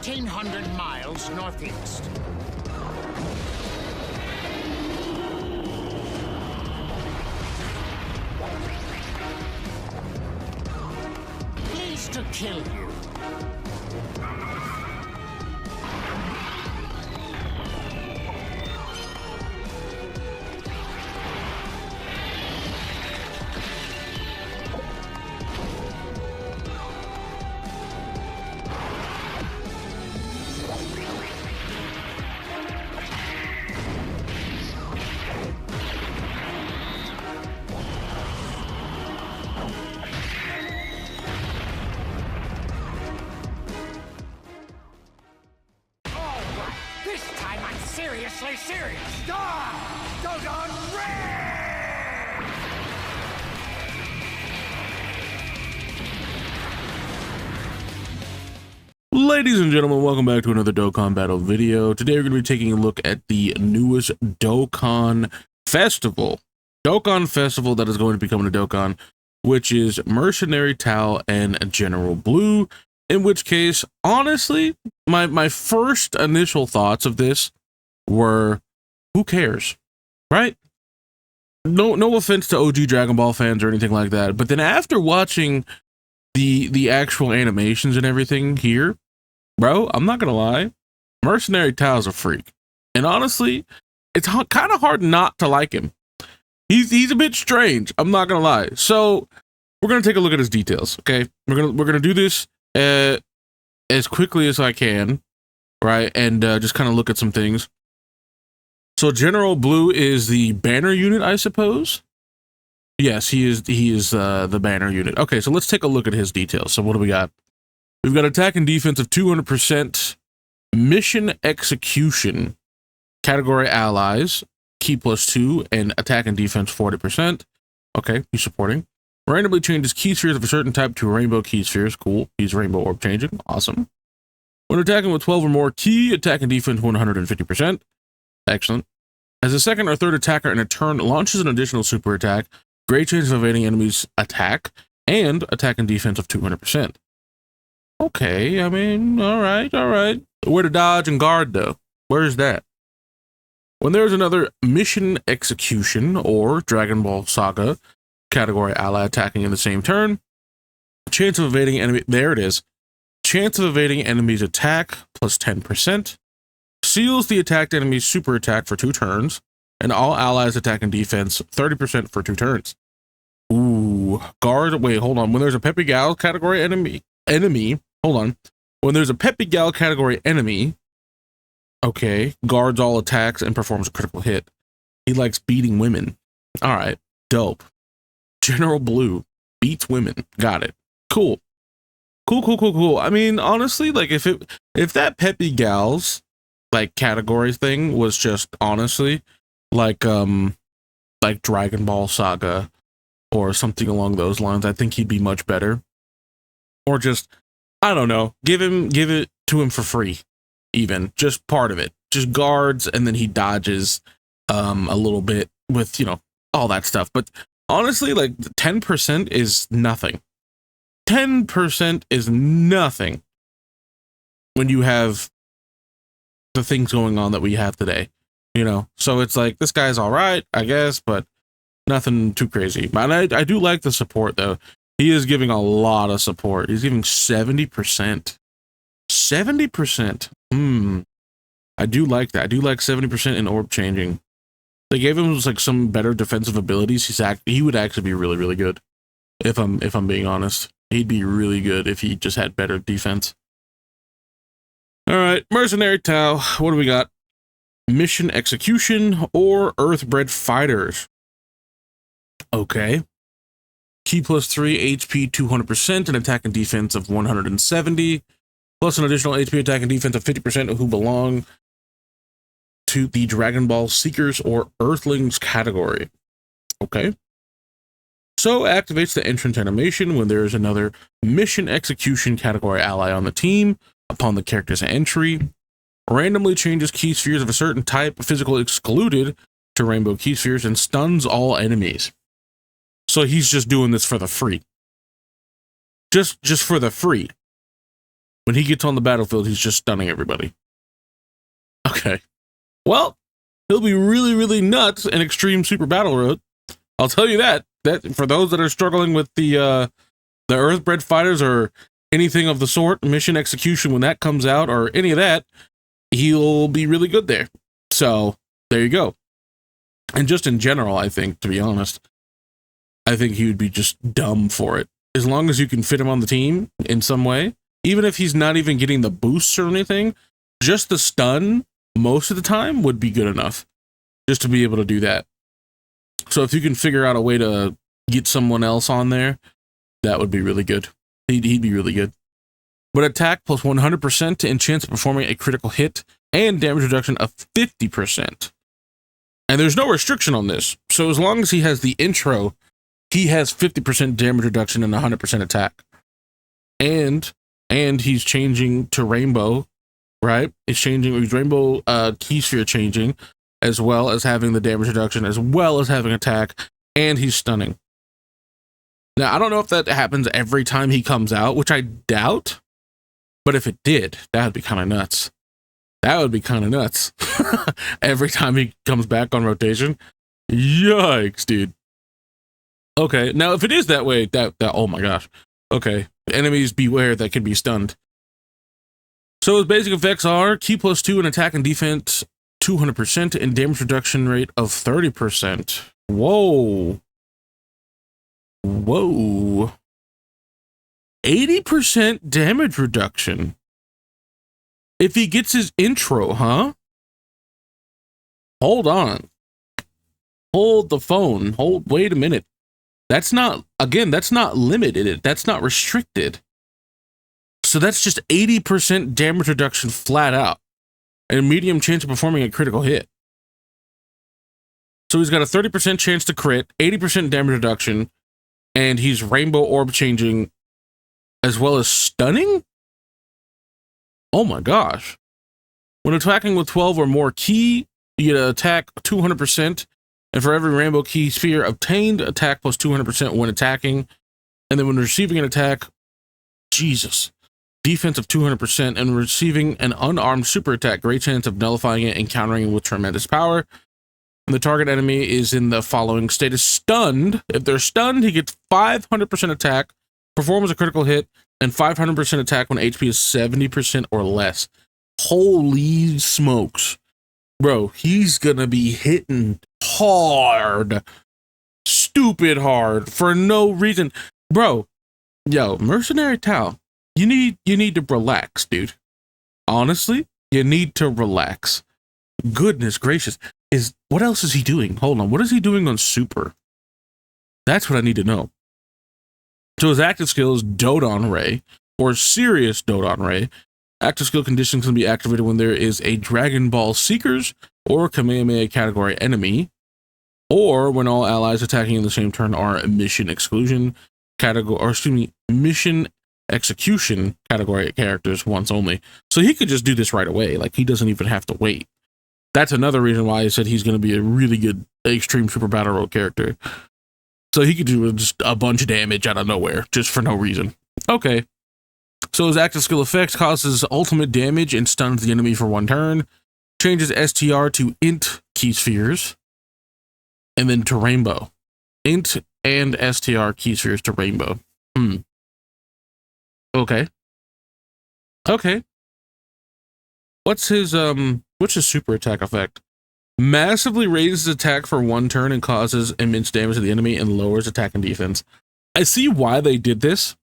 1,400 miles northeast. Pleased to kill you. This time I'm seriously serious. Goes on red! Ladies and gentlemen, welcome back to another Dokkan Battle video. Today we're going to be taking a look at the newest Dokkan Festival. Dokkan Festival that is going to be coming to Dokkan, which is Mercenary, Tao, and General Blue. In which case, honestly, my first initial thoughts of this were, who cares, right? No offense to OG Dragon Ball fans or anything like that, but then after watching the actual animations and everything here, bro, I'm not gonna lie, Mercenary Tao's a freak, and honestly, it's kind of hard not to like him. He's a bit strange. I'm not gonna lie. So we're gonna take a look at his details. Okay, we're gonna do this as quickly as I can, right? And just kind of look at some things. So General Blue is the banner unit, I suppose. Yes, he is the banner unit. Okay, so let's take a look at his details. So what do we got? We've got attack and defense of 200%, mission execution, category allies, key +2, and attack and defense 40%. Okay, he's supporting. Randomly changes key spheres of a certain type to rainbow key spheres. Cool. He's rainbow orb changing. Awesome. When attacking with 12 or more key, attack and defense 150%. Excellent. As a second or third attacker in a turn launches an additional super attack, great chance of evading enemies' attack, and attack and defense of 200%. Okay, I mean, all right. Where to dodge and guard, though? Where's that? When there's another mission execution or Dragon Ball Saga category ally attacking in the same turn, chance of evading enemy, there it is, chance of evading enemy's attack plus 10%, seals the attacked enemy's super attack for 2 turns, and all allies attack and defense 30% for 2 turns. Ooh, guard, wait, hold on, when there's a Peppy Gal category enemy, hold on, when there's a Peppy Gal category enemy, okay, guards all attacks and performs a critical hit. He likes beating women. All right, dope. General Blue beats women. Got it. Cool. I mean, honestly, like if that Peppy Gals like category thing was just honestly like Dragon Ball Saga or something along those lines, I think he'd be much better. Or just, I don't know, give it to him for free, even just part of it, just guards, and then he dodges a little bit with, you know, all that stuff. But honestly, like 10% is nothing. 10% is nothing when you have the things going on that we have today, you know? So it's like, this guy's all right, I guess, but nothing too crazy. But I do like the support, though. He is giving a lot of support. He's giving 70%. 70%. I do like that. I do like 70% in orb changing. They gave him like some better defensive abilities. He would actually be really, really good. If I'm being honest, he'd be really good if he just had better defense. All right, Mercenary Tao. What do we got? Mission execution or Earthbred fighters. Okay. Key +3, HP 200%, and attack and defense of 170, plus an additional HP attack and defense of 50% who belong to the Dragon Ball Seekers or Earthlings category. Okay. So activates the entrance animation when there is another mission execution category ally on the team upon the character's entry. Randomly changes key spheres of a certain type, physical excluded, to rainbow key spheres and stuns all enemies. So he's just doing this for the free. Just for the free. When he gets on the battlefield, he's just stunning everybody. Okay. Well, he'll be really, really nuts in Extreme Super Battle Road. I'll tell you that. That for those that are struggling with the Earthbred fighters or anything of the sort, mission execution when that comes out or any of that, he'll be really good there. So there you go. And just in general, I think, to be honest, I think he would be just dumb for it. As long as you can fit him on the team in some way, even if he's not even getting the boosts or anything, just the stun most of the time would be good enough just to be able to do that. So if you can figure out a way to get someone else on there, that would be really good. He'd be really good. But attack plus 100% and chance of performing a critical hit and damage reduction of 50%. And there's no restriction on this. So as long as he has the intro, he has 50% damage reduction and 100% attack. And he's changing to rainbow, right? He's changing, his rainbow key sphere changing, as well as having the damage reduction, as well as having attack, and he's stunning. Now, I don't know if that happens every time he comes out, which I doubt, but if it did, that would be kind of nuts. That would be kind of nuts. Every time he comes back on rotation. Yikes, dude. Okay, now if it is that way, that oh my gosh. Okay, enemies beware that can be stunned. So his basic effects are key plus 2 in attack and defense 200% and damage reduction rate of 30%. Whoa. Whoa. 80% damage reduction. If he gets his intro, huh? Hold on. Hold the phone. Wait a minute. That's not, again, that's not limited. That's not restricted. So that's just 80% damage reduction flat out. And medium chance of performing a critical hit. So he's got a 30% chance to crit, 80% damage reduction, and he's rainbow orb changing as well as stunning? Oh my gosh. When attacking with 12 or more key, you get an attack 200%, and for every rainbow key sphere obtained, attack plus 200% when attacking, and then when receiving an attack, Jesus, defense of 200%, and receiving an unarmed super attack, great chance of nullifying it and countering it with tremendous power. And the target enemy is in the following status: stunned. If they're stunned, he gets 500% attack, performs a critical hit, and 500% attack when HP is 70% or less. Holy smokes. Bro, he's gonna be hitting hard. Stupid hard for no reason. Bro, yo, Mercenary Tao, you need to relax, dude. Honestly, you need to relax. Goodness gracious. What else is he doing? Hold on, what is he doing on Super? That's what I need to know. So his active skill is Dodon Ray, or Serious Dodon Ray. Active skill conditions can be activated when there is a Dragon Ball Seekers or Kamehameha category enemy, or when all allies attacking in the same turn are mission exclusion category, or excuse me, mission execution category characters once only. So he could just do this right away. Like, he doesn't even have to wait. That's another reason why I said he's going to be a really good Extreme Super Battle Road character. So he could do just a bunch of damage out of nowhere, just for no reason. Okay. So his active skill effects causes ultimate damage and stuns the enemy for 1 turn. Changes STR to Int key spheres. And then to Rainbow. Int and STR key spheres to Rainbow. Okay. Okay. What's his super attack effect? Massively raises attack for 1 turn and causes immense damage to the enemy and lowers attack and defense. I see why they did this.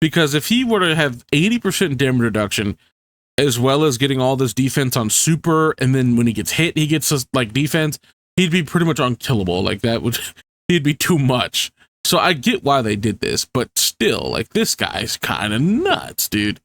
Because if he were to have 80% damage reduction, as well as getting all this defense on super, and then when he gets hit, he gets like defense, he'd be pretty much unkillable. Like, that would, he'd be too much. So I get why they did this, but still, like, this guy's kind of nuts, dude.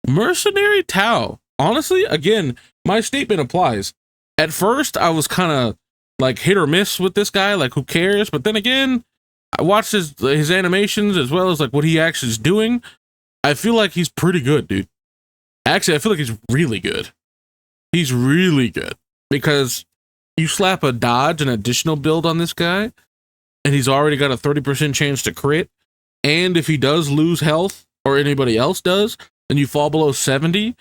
Mercenary Tao. Honestly, again, my statement applies. At first, I was kind of like hit or miss with this guy, like, who cares? But then again, I watched his animations as well as like what he actually is doing. I feel like he's pretty good, dude. Actually, I feel like he's really good. He's really good because you slap a dodge and additional build on this guy, and he's already got a 30% chance to crit. And if he does lose health, or anybody else does, and you fall below 70,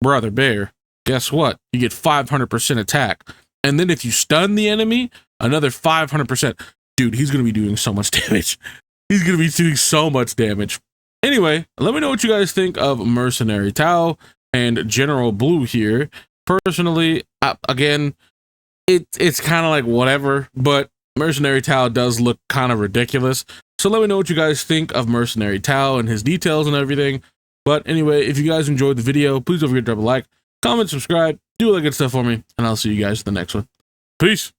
brother bear, guess what? You get 500% attack. And then if you stun the enemy, another 500%. Dude, he's going to be doing so much damage. He's going to be doing so much damage. Anyway, let me know what you guys think of Mercenary Tao and General Blue here. Personally, again, it's kind of like whatever, but Mercenary Tao does look kind of ridiculous. So let me know what you guys think of Mercenary Tao and his details and everything. But anyway, if you guys enjoyed the video, please don't forget to drop a like, comment, subscribe, do all that good stuff for me, and I'll see you guys in the next one. Peace.